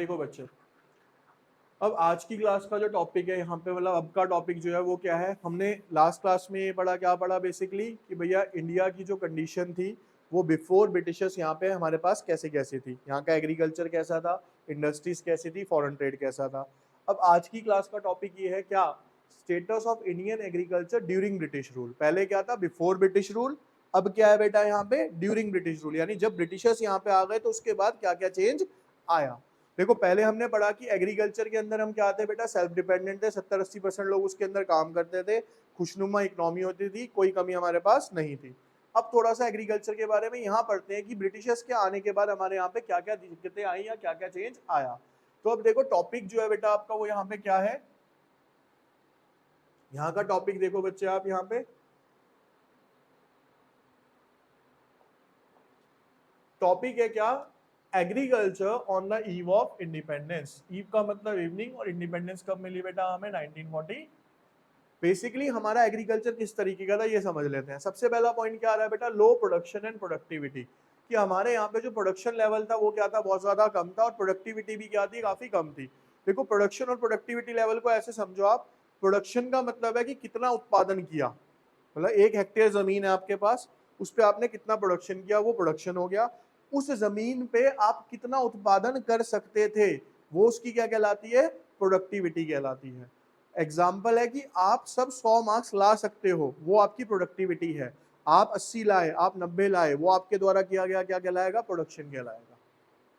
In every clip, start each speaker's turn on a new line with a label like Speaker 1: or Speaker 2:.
Speaker 1: देखो बच्चे, अब आज की क्लास का जो टॉपिक है यहाँ पे, मतलब अब का टॉपिक जो है वो क्या है, हमने लास्ट क्लास में ये पढ़ा, क्या पढ़ा बेसिकली कि भैया इंडिया की जो कंडीशन थी वो बिफोर ब्रिटिशर्स यहाँ पे हमारे पास कैसे कैसे थी, यहाँ का एग्रीकल्चर कैसा था, इंडस्ट्रीज कैसी थी, फॉरेन ट्रेड कैसा था। अब आज की क्लास का टॉपिक ये है क्या, status of Indian agriculture during British rule. पहले क्या था, बिफोर ब्रिटिश रूल, अब क्या है बेटा यहाँ पे ड्यूरिंग ब्रिटिश रूल, यानी जब ब्रिटिशर्स यहाँ पे आ गए तो उसके बाद क्या क्या चेंज आया। देखो पहले हमने पढ़ा कि एग्रीकल्चर के अंदर हम क्या थे बेटा, सेल्फ डिपेंडेंट थे, 70-80% लोग उसके अंदर काम करते थे, खुशनुमा इकोनॉमी होती थी, कोई कमी हमारे पास नहीं थी। अब थोड़ा सा एग्रीकल्चर के बारे में यहाँ पढ़ते हैं कि ब्रिटिशर्स के आने के बाद हमारे यहाँ पे क्या क्या दिक्कतें आई या क्या क्या चेंज आया। तो अब देखो टॉपिक जो है बेटा आपका वो यहाँ पे क्या है, यहाँ का टॉपिक देखो बच्चे आप, यहाँ पे टॉपिक है क्या, agriculture on the eve of independence. Eve का मतलब इवनिंग, और इंडिपेंडेंस कब मिली बेटा हमें, 1940। बेसिकली हमारा एग्रीकल्चर किस तरीके का था ये समझ लेते हैं। सबसे पहला पॉइंट क्या आ रहा है बेटा, लो प्रोडक्शन एंड प्रोडक्टिविटी, कि हमारे यहाँ पे जो प्रोडक्शन लेवल था वो क्या था, बहुत ज्यादा कम था, और प्रोडक्टिविटी भी क्या थी, काफी कम थी। देखो प्रोडक्शन और प्रोडक्टिविटी लेवल को ऐसे समझो आप, प्रोडक्शन का मतलब है कि कितना उत्पादन किया, मतलब 1 हेक्टेयर जमीन है आपके पास, उस पर आपने कितना प्रोडक्शन किया, वो प्रोडक्शन हो गया। उस जमीन पे आप कितना उत्पादन कर सकते थे, वो उसकी क्या कहलाती है, प्रोडक्टिविटी कहलाती है। एग्जाम्पल है कि आप सब 100 मार्क्स ला सकते हो, वो आपकी प्रोडक्टिविटी है। आप 80 लाए, आप 90 लाए, वो आपके द्वारा किया गया क्या कहलाएगा, प्रोडक्शन कहलाएगा।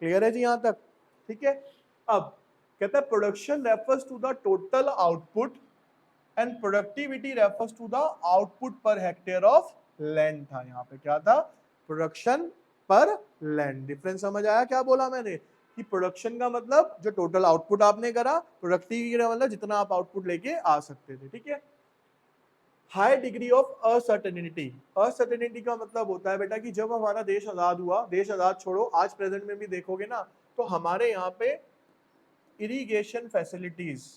Speaker 1: क्लियर है जी यहाँ तक, ठीक है। अब कहता है production refers to the total output and productivity refers to the output per hectare of land था। यहाँ पे क्या था, प्रोडक्शन पर लैंड। डिफरेंस समझ आया क्या बोला मैंने, कि प्रोडक्शन का मतलब जो टोटल आउटपुट आपने करा, प्रोडक्टिविटी का मतलब जितना आप आउटपुट लेके आ सकते थे, ठीक है। हाई डिग्री ऑफ असर्टेनिटी, असर्टेनिटी का मतलब होता है बेटा कि जब हमारा देश आजाद हुआ, देश आजाद छोड़ो, आज प्रेजेंट में भी देखोगे ना, तो हमारे यहाँ पे इरिगेशन फैसिलिटीज,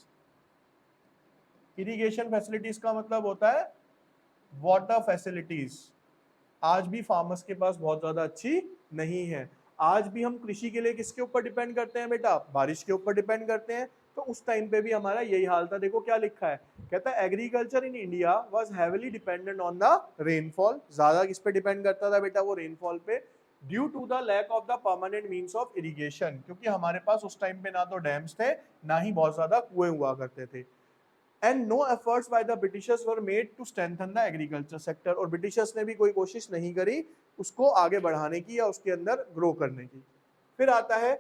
Speaker 1: इरिगेशन फैसिलिटीज का मतलब होता है वाटर फैसिलिटीज, आज भी फार्मर्स के पास बहुत ज्यादा अच्छी नहीं है। आज भी हम कृषि के लिए किसके ऊपर डिपेंड करते हैं बेटा, बारिश के ऊपर डिपेंड करते हैं। तो उस टाइम पे भी हमारा यही हाल था। देखो क्या लिखा है, कहता है agriculture in India was heavily dependent on the rainfall. ज्यादा किस पे डिपेंड करता था बेटा, वो रेनफॉल पे, due to the lack of the permanent means of irrigation, क्योंकि हमारे पास उस टाइम पे ना तो डैम्स थे, ना ही बहुत ज्यादा कुएं हुआ करते थे। And no efforts by the Britishers were made to strengthen the agriculture sector, और ब्रिटिशर्स ने भी कोई कोशिश नहीं करी उसको आगे बढ़ाने की या उसके अंदर ग्रो करने की। फिर आता है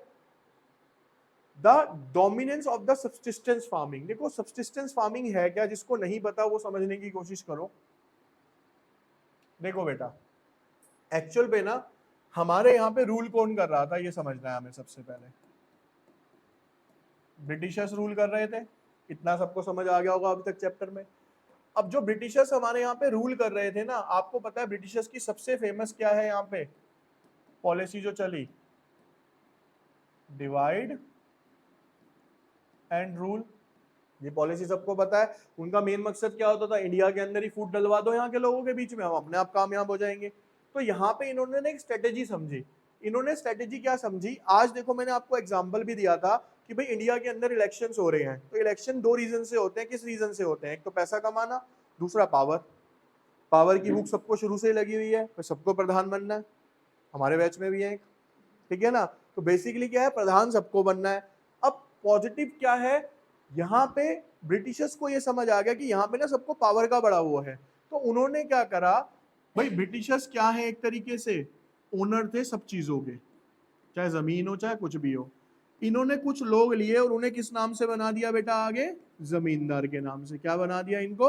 Speaker 1: the dominance of the subsistence farming. देखो सब्सिस्टेंस फार्मिंग है क्या, जिसको नहीं पता वो समझने की कोशिश करो। देखो बेटा एक्चुअल पे ना हमारे यहाँ पे रूल कौन कर रहा था ये समझना है हमें। सबसे पहले ब्रिटिशर्स रूल कर रहे थे, इतना सबको समझ आ गया होगा अभी तक चैप्टर में। अब जो ब्रिटिशर्स हमारे यहाँ पे रूल कर रहे थे ना, आपको पता है ब्रिटिशर्स की सबसे फेमस क्या है यहाँ पे पॉलिसी जो चली, डिवाइड एंड रूल। ये पॉलिसी सबको पता है। उनका मेन मकसद क्या होता था, इंडिया के अंदर ही फूट डलवा दो यहाँ के लोगों के बीच में, हम अपने आप कामयाब हो जाएंगे। तो यहाँ पे इन्होंने एक स्ट्रेटेजी समझी। इन्होंने स्ट्रेटेजी क्या समझी, आज देखो मैंने आपको एग्जाम्पल भी दिया था कि भाई इंडिया के अंदर इलेक्शंस हो रहे हैं, तो इलेक्शन 2 रीजन से होते हैं। किस रीजन से होते हैं, एक तो पैसा कमाना, दूसरा पावर। पावर की भूख सबको शुरू से ही लगी हुई है, तो सबको प्रधान बनना है, हमारे बैच में भी है एक, ठीक है ना। तो बेसिकली क्या है, प्रधान सबको बनना है। अब पॉजिटिव क्या है, यहाँ पे ब्रिटिशर्स को ये समझ आ गया कि यहाँ पे ना सबको पावर का बड़ा वो है, तो उन्होंने क्या करा, भाई ब्रिटिशर्स क्या है, एक तरीके से ओनर थे सब चीजों के, चाहे जमीन हो चाहे कुछ भी हो। इन्होंने कुछ लोग लिए और उन्हें किस नाम से बना दिया बेटा, आगे जमींदार के नाम से। क्या बना दिया इनको,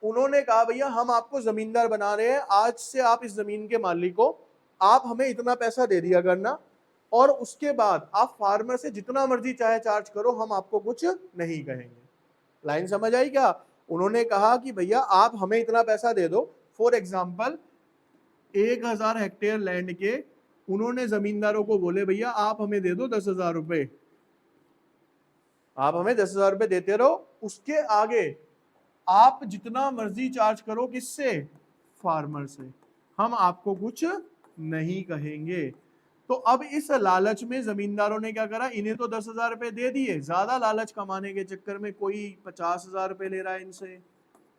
Speaker 1: उन्होंने कहा भैया हम आपको जमींदार बना रहे हैं, आज से आप इस जमीन के मालिक हो, आप हमें इतना पैसा दे दिया करना, और उसके बाद आप फार्मर से जितना मर्जी चाहे चार्ज करो, हम आपको कुछ नहीं कहेंगे। लाइन समझ आई क्या। उन्होंने कहा कि भैया आप हमें इतना पैसा दे दो। फॉर एग्जाम्पल 1000 हेक्टेयर लैंड के उन्होंने जमींदारों को बोले भैया आप हमें दे दो 10,000 रुपए, आप हमें 10,000 रुपए देते रहो, उसके आगे आप जितना मर्जी चार्ज करो, किससे, फार्मर से, हम आपको कुछ नहीं कहेंगे। तो अब इस लालच में जमींदारों ने क्या करा, इन्हें तो 10,000 रुपए दे दिए, ज्यादा लालच कमाने के चक्कर में कोई 50,000 रुपए ले रहा है इनसे,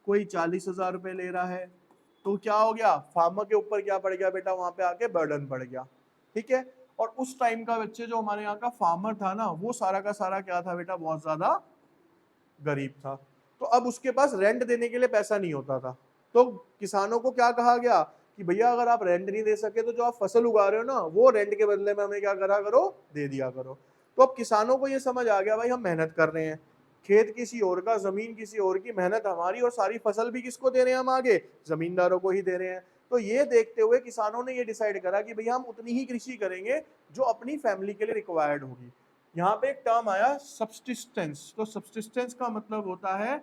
Speaker 1: कोई 40,000 रुपए ले रहा है। तो क्या हो गया, फार्मर के ऊपर क्या पड़ गया बेटा, वहां पे आके बर्डन पड़ गया। ठीक है, और उस टाइम का बच्चे जो हमारे यहाँ का फार्मर था ना, वो सारा का सारा क्या था बेटा, बहुत ज्यादा गरीब था। तो अब उसके पास रेंट देने के लिए पैसा नहीं होता था। तो किसानों को क्या कहा गया कि भैया अगर आप रेंट नहीं दे सके तो जो आप फसल उगा रहे हो ना, वो रेंट के बदले में हमें क्या करा करो, दे दिया करो। तो अब किसानों को ये समझ आ गया भाई हम मेहनत कर रहे हैं, खेत किसी और का, जमीन किसी और की, मेहनत हमारी, और सारी फसल भी किसको दे रहे हैं हम आगे, जमींदारों को ही दे रहे हैं। तो ये देखते हुए किसानों ने ये डिसाइड करा कि भैया हम उतनी ही कृषि करेंगे जो अपनी फैमिली के लिए रिक्वायर्ड होगी। यहाँ पे एक टर्म आया सब्सिस्टेंस। तो सब्सिस्टेंस का मतलब होता है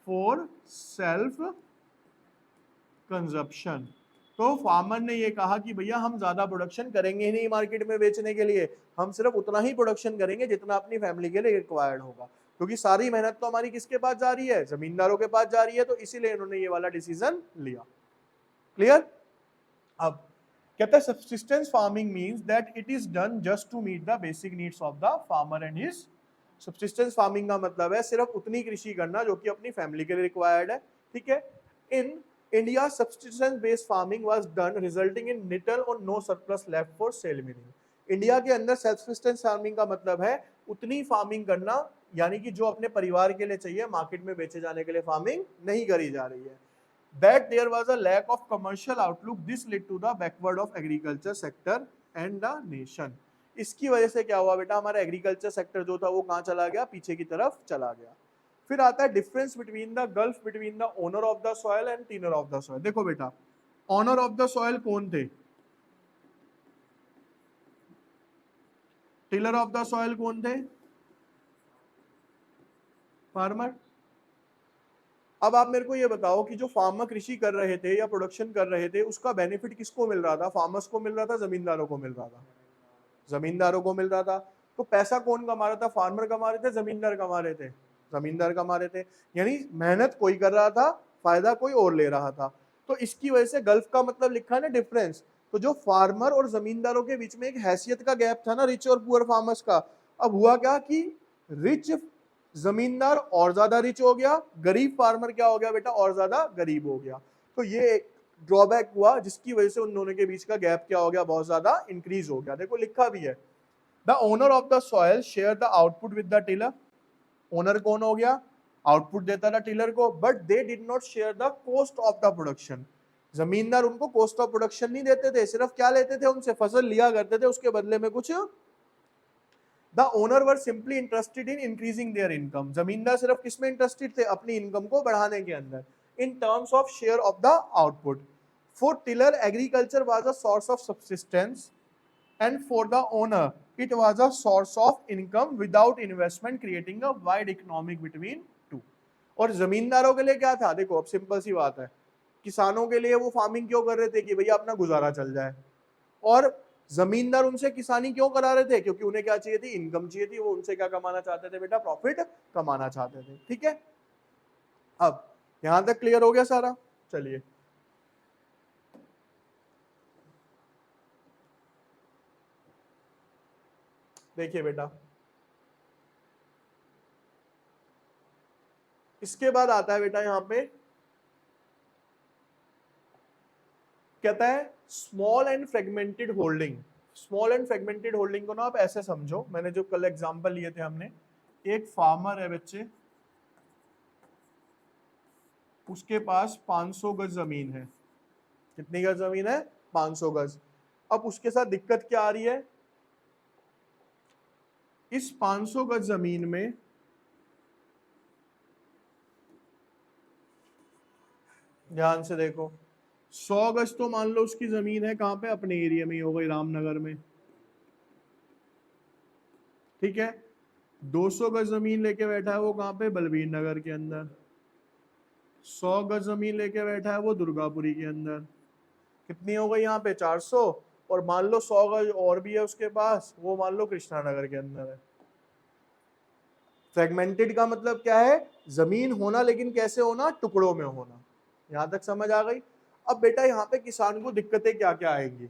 Speaker 1: फॉर सेल्फ कंजप्शन। तो फार्मर ने ये कहा कि भैया हम ज्यादा प्रोडक्शन करेंगे ही नहीं मार्केट में बेचने के लिए, हम सिर्फ उतना ही प्रोडक्शन करेंगे जितना अपनी फैमिली के लिए रिक्वायर्ड होगा, क्योंकि सारी मेहनत तो हमारी किसके पास जा रही है, जमींदारों के पास जा रही है। तो इसीलिए इन्होंने ये वाला डिसीजन लिया। क्लियर। अब कहता है subsistence farming means that it is done just to meet the basic needs of the farmer and his. Subsistence farming का मतलब है सिर्फ उतनी कृषि करना जो कि अपनी फैमिली के लिए रिक्वायर्ड है। ठीक है। In India subsistence based farming was done resulting in little और no surplus left for sale meaning. India के अंदर सब्सिस्टेंस फार्मिंग का मतलब है उतनी फार्मिंग करना, यानी कि जो अपने परिवार के लिए चाहिए, मार्केट में बेचे जाने के लिए फार्मिंग नहीं करी जा रही है। That there was a lack of commercial outlook, this led to the backward of agriculture sector and the nation। इसकी वजह से क्या हुआ बेटा, हमारा एग्रीकल्चर सेक्टर जो था वो कहाँ चला गया, पीछे की तरफ चला गया। फिर आता है difference between the gulf between the owner of the soil and tiller of the soil. देखो बेटा, ओनर ऑफ द सॉइल कौन थे, टिलर ऑफ द सॉइल कौन थे, फार्मर। अब आप मेरे को ये बताओ कि जो फार्मर कृषि कर रहे थे या प्रोडक्शन कर रहे थे, उसका बेनिफिट किसको मिल रहा था, फार्मर्स को मिल रहा था, जमींदारों को मिल रहा था, जमींदारों को मिल रहा था। तो पैसा कौन कमा रहा था, फार्मर कमा रहे थे, जमींदार कमा रहे थे, जमींदार कमा रहे थे। यानी मेहनत कोई कर रहा था, फायदा कोई और ले रहा था। तो इसकी वजह से गल्फ का मतलब लिखा है ना डिफरेंस। तो जो फार्मर और जमींदारों के बीच में एक हैसियत का गैप था ना, रिच और पुअर फार्मर्स का, अब हुआ क्या कि रिच जमींदार और ज्यादा रिच हो गया, गरीब फार्मर क्या हो गया बेटा, और ज्यादा गरीब हो गया। तो ये एक ड्रॉबैक हुआ जिसकी वजह से उन दोनों के बीच का गैप क्या हो गया, बहुत ज्यादा इंक्रीज हो गया। देखो लिखा भी है, the owner of the soil share the output with the tiller. Owner कौन हो गया, आउटपुट देता था टिलर को, but they did not share the cost of the production. जमींदार उनको कॉस्ट ऑफ प्रोडक्शन नहीं देते थे, सिर्फ क्या लेते थे, उनसे फसल लिया करते थे, उसके बदले में कुछ। The owner were simply interested in increasing their income। जमींदार सिर्फ किसमें इंटरेस्टेड थे, अपनी इनकम को बढ़ाने के अंदर, in terms of share of the output। For tiller agriculture was a source of subsistence and for the owner it was a source of income without investment, creating a wide economic between two। और जमींदारों के लिए क्या था, देखो अब simple सी बात है, किसानों के लिए वो फार्मिंग क्यों कर रहे थे कि भैया अपना गुजारा चल जाए, और जमींदार उनसे किसानी क्यों करा रहे थे, क्योंकि उन्हें क्या चाहिए थी, इनकम चाहिए थी। वो उनसे क्या कमाना चाहते थे बेटा, प्रॉफिट कमाना चाहते थे। ठीक है, अब यहां तक क्लियर हो गया सारा। चलिए देखिए बेटा, इसके बाद आता है बेटा यहाँ पे कहता है small and fragmented holding. Small and fragmented holding को ना आप ऐसे समझो, मैंने जो कल एग्जांपल लिए थे हमने, एक फार्मर है बच्चे, उसके पास 500 गज जमीन है। कितनी गज जमीन है, 500 गज। अब उसके साथ दिक्कत क्या आ रही है, इस 500 गज जमीन में ध्यान से देखो, 100 गज तो मान लो उसकी जमीन है कहां पे, अपने एरिया में ही हो गई, रामनगर में। ठीक है, 200 गज जमीन लेके बैठा है वो कहां पे, बलबीर नगर के अंदर। 100 गज जमीन लेके बैठा है वो दुर्गापुरी के अंदर। कितनी हो गई यहाँ पे, 400। और मान लो 100 गज और भी है उसके पास, वो मान लो कृष्णा नगर के अंदर है। फ्रेगमेंटेड का मतलब क्या है, जमीन होना, लेकिन कैसे होना, टुकड़ों में होना। यहां तक समझ आ गई। अब बेटा यहाँ पे किसान को दिक्कतें क्या क्या आएंगी,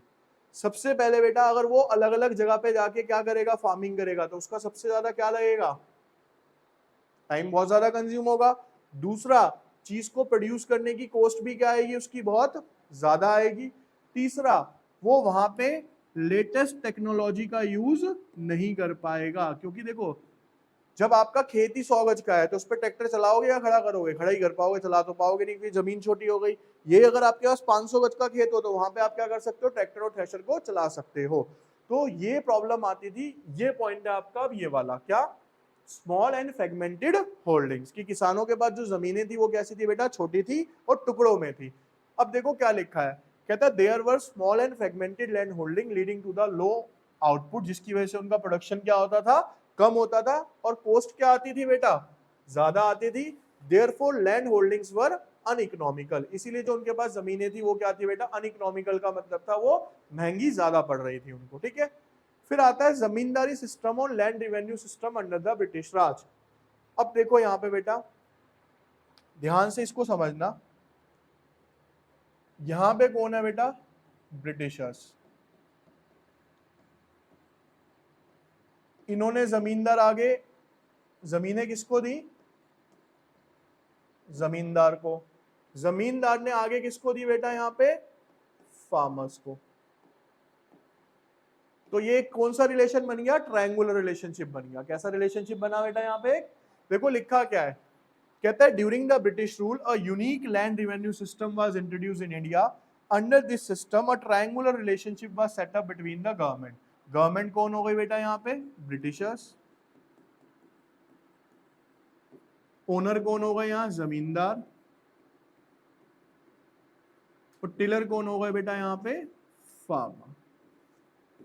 Speaker 1: सबसे पहले बेटा अगर वो अलग अलग जगह पे जाके क्या करेगा, फार्मिंग करेगा, तो उसका सबसे ज्यादा क्या लगेगा, टाइम बहुत ज्यादा कंज्यूम होगा। दूसरा, चीज को प्रोड्यूस करने की कॉस्ट भी क्या आएगी, उसकी बहुत ज्यादा आएगी। तीसरा, वो वहां पे लेटेस्ट टेक्नोलॉजी का यूज नहीं कर पाएगा, क्योंकि देखो जब आपका खेत ही 100 गज का है तो उस पर ट्रैक्टर चलाओगे या खड़ा करोगे, खड़ा ही कर पाओगे, चला तो पाओगे नहीं क्योंकि जमीन छोटी हो गई। ये अगर आपके पास 500 गज का खेत हो तो वहां पे आप क्या कर सकते हो, ट्रैक्टर और थ्रेशर को चला सकते हो। तो ये प्रॉब्लम आती थी, ये पॉइंट है आपका ये वाला, क्या, स्मॉल एंड फ्रेगमेंटेड होल्डिंग्स, कि किसानों के पास जो जमीनें थी वो कैसी थी बेटा, छोटी थी और टुकड़ों में थी। अब देखो क्या लिखा है, कहता है there were small and fragmented land holding leading to the low output, जिसकी वजह से उनका प्रोडक्शन क्या होता था, कम होता था, और कॉस्ट क्या आती थी बेटा, ज्यादा आती थी। देयरफॉर लैंड होल्डिंग्स वर अनइकोनॉमिकल, इसीलिए जो उनके पास जमीनें थी वो क्या थी बेटा, अनइकोनॉमिकल का मतलब था वो महंगी ज्यादा पड़ रही थी उनको, ठीक है। फिर आता है जमींदारी सिस्टम और land revenue system under the British Raj. अब देखो यहाँ पे बेटा ध्यान से इसको समझना, यहां पे कौन है बेटा, ब्रिटिशर्स। इन्होंने जमींदार आगे जमीनें किसको दी, जमींदार को। जमींदार ने आगे किसको दी बेटा, यहाँ पे फार्मर्स को। तो ये कौन सा रिलेशन बन गया, ट्रायंगुलर रिलेशनशिप बन गया। कैसा रिलेशनशिप बना बेटा, यहाँ पे देखो लिखा क्या है, कहता है during the British rule a unique land revenue system was introduced in India. Under this system a triangular relationship was set up between the government. Government कौन हो गई बेटा यहाँ पे, ब्रिटिशर्स। ओनर कौन होगा यहाँ, जमींदार। और टिलर कौन होगा बेटा यहाँ पे, फार्मर।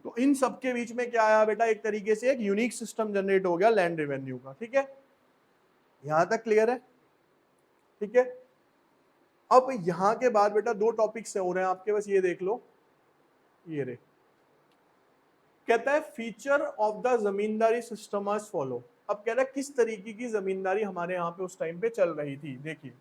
Speaker 1: तो इन सबके बीच में क्या आया बेटा, एक तरीके से एक यूनिक सिस्टम जनरेट हो गया लैंड रेवेन्यू का, ठीक है। यहां तक क्लियर है, ठीक है। अब यहां के बाद बेटा दो टॉपिक्स हो रहे हैं आपके, बस ये देख लो, ये रे, कहता है feature of the zamindari system आज फॉलो। अब कह रहा है किस तरीके की जमींदारी हमारे यहाँ पे उस टाइम पे चल रही थी। देखिए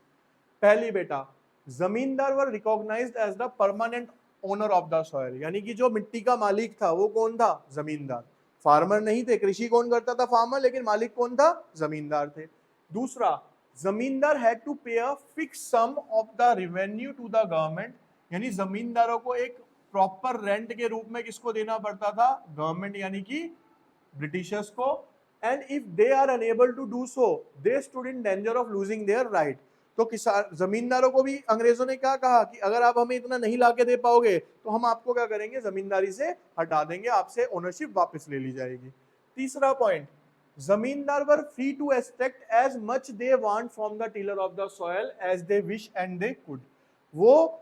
Speaker 1: पहली बेटा, zamindar were recognised as the permanent owner of the soil, यानी कि जो मिट्टी का मालिक था वो कौन था, जमींदार। फार्मर नहीं थे, कृषि कौन करता था, फार्मर, लेकिन मालिक कौन था, जमींदार थे। दूसरा, जमींदार had to pay a fix sum of the revenue to the government, यानी जमींदारों को एक प्रॉपर रेंट के रूप में किसको देना पड़ता था, गवर्नमेंट यानी कि ब्रिटिशर्स को। And if they are unable to do so they stood in danger of losing their right. तो किसान जमींदारों को भी अंग्रेजों ने क्या कहा कि अगर आप हमें इतना नहीं लाके दे पाओगे तो हम आपको क्या करेंगे, जमींदारी से हटा देंगे, आपसे ओनरशिप वापस ले ली जाएगी। तीसरा point, zamindar were free to extract as much they want from the tiller of the soil as they wish and they could. वो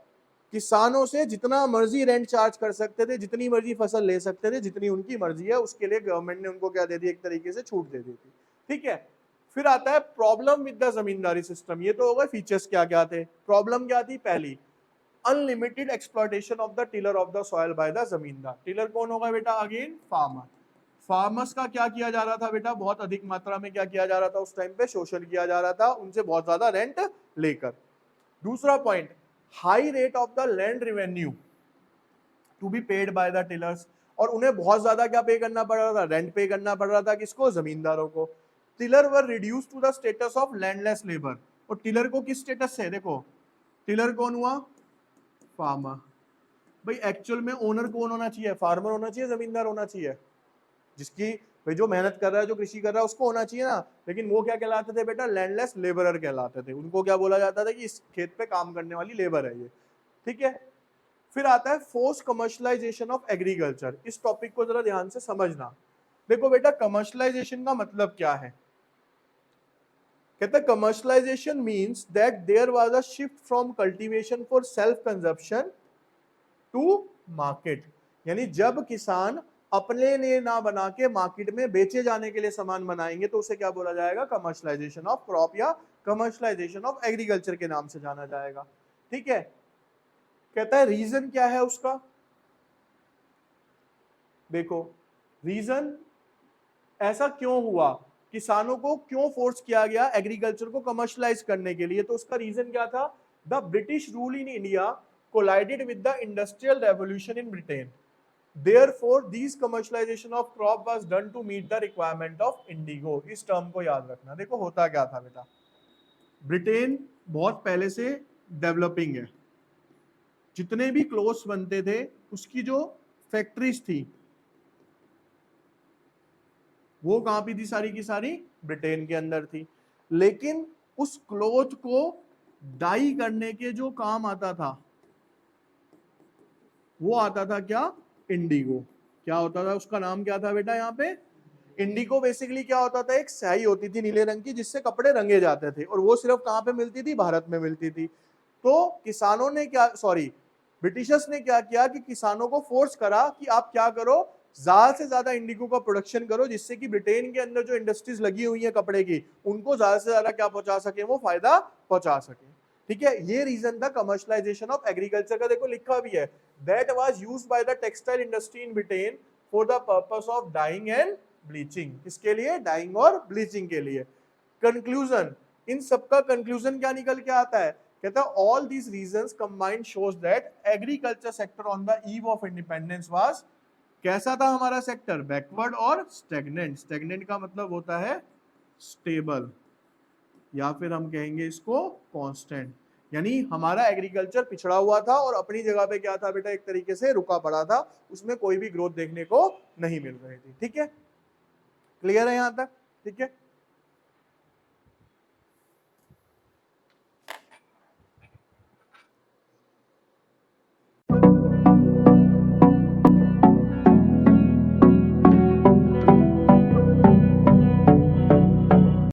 Speaker 1: किसानों से जितना मर्जी रेंट चार्ज कर सकते थे, जितनी मर्जी फसल ले सकते थे, जितनी उनकी मर्जी है, उसके लिए गवर्नमेंट ने उनको क्या दे दी, एक तरीके से छूट दे दी थी, ठीक है। फिर आता है problem with the zamindari system. ये तो होगा फीचर्स क्या क्या थे, प्रॉब्लम क्या थी, पहली unlimited exploitation of the tiller of the soil by the जमींदार। टिलर कौन होगा बेटा, अगेन फार्मर। फार्मर्स का क्या किया जा रहा था बेटा, बहुत अधिक मात्रा में क्या किया जा रहा था उस टाइम पे, शोषण किया जा रहा था उनसे बहुत ज्यादा रेंट लेकर। दूसरा point, high rate of the land revenue to be paid by the tillers, और उन्हें बहुत ज्यादा क्या पे करना पड़ रहा था, रेंट पे करना पड़ रहा था, किसको, जमींदारों को। Tiller were reduce to the status of landless labour. और टिलर को किस स्टेटस से, देखो टिलर कौन हुआ, फार्मर। भाई एक्चुअल में ओनर कौन होना चाहिए, फार्मर होना चाहिए, जमींदार होना चाहिए, जिसकी भाई जो मेहनत कर रहा है, जो कृषि कर रहा है, उसको होना चाहिए ना। लेकिन वो क्या कहलाते थे बेटा, लैंडलेस लेबरर कहलाते थे। उनको क्या बोला जाता था कि इस खेत पे काम करने वाली लेबर है ये, ठीक है। फिर आता है फोर्स कमर्शलाइजेशन ऑफ एग्रीकल्चर। इस टॉपिक को जरा ध्यान से समझना। देखो बेटा कमर्शलाइजेशन का मतलब क्या है, कहते हैं commercialisation means that there was a shift from cultivation for self consumption to market. यानी जब किसान अपने लिए ना बना के मार्केट में बेचे जाने के लिए सामान बनाएंगे तो उसे क्या बोला जाएगा, कमर्शलाइजेशन ऑफ क्रॉप या कमर्शलाइजेशन ऑफ एग्रीकल्चर के नाम से जाना जाएगा, ठीक है। कहता है रीजन क्या है उसका, देखो रीजन ऐसा क्यों हुआ, किसानों को क्यों फोर्स किया गया एग्रीकल्चर को कमर्शलाइज करने के लिए, तो उसका रीजन क्या था, the British rule in India collided with the industrial revolution in Britain. Therefore, these commercialization of crop was done to meet the requirement of indigo. इस टर्म को याद रखना। देखो होता क्या था बेटा, ब्रिटेन बहुत पहले से डेवलपिंग है, जितने भी क्लोथ्स बनते थे उसकी जो फैक्ट्रीज थी वो कहां पे थी, सारी की सारी ब्रिटेन के अंदर थी। लेकिन उस क्लोथ को डाई करने के जो काम आता था वो आता था क्या, इंडिगो। क्या होता था, उसका नाम क्या था बेटा यहाँ पे, इंडिगो। बेसिकली क्या होता था, एक स्याही होती थी नीले रंग की जिससे कपड़े रंगे जाते थे, और वो सिर्फ कहां पे मिलती थी, भारत में मिलती थी। तो किसानों ने क्या, सॉरी ब्रिटिशर्स ने क्या किया कि किसानों को फोर्स करा कि आप क्या करो, ज्यादा से ज्यादा इंडिगो का प्रोडक्शन करो, जिससे कि ब्रिटेन के अंदर जो इंडस्ट्रीज लगी हुई है कपड़े की उनको ज्यादा से ज्यादा क्या पहुंचा सके, वो फायदा पहुंचा सके। ठीक है, ये रीजन था कमर्शलाइजेशन ऑफ एग्रीकल्चर का। देखो लिखा भी है, that was used by the textile industry in Britain for the purpose of dyeing and bleaching. किसके लिए, डाइंग और ब्लीचिंग के लिए। कंक्लूजन, इन सबका कंक्लूजन क्या निकल के आता है, कहता है all these reasons combined shows that agriculture sector on the eve of independence was, कैसा था हमारा सेक्टर, बैकवर्ड और स्टेगनेंट। स्टेगनेंट का मतलब होता है स्टेबल, या फिर हम कहेंगे इसको कांस्टेंट। यानी हमारा एग्रीकल्चर पिछड़ा हुआ था और अपनी जगह पे क्या था बेटा, एक तरीके से रुका पड़ा था, उसमें कोई भी ग्रोथ देखने को नहीं मिल रही थी। ठीक है, क्लियर है यहां तक, ठीक है।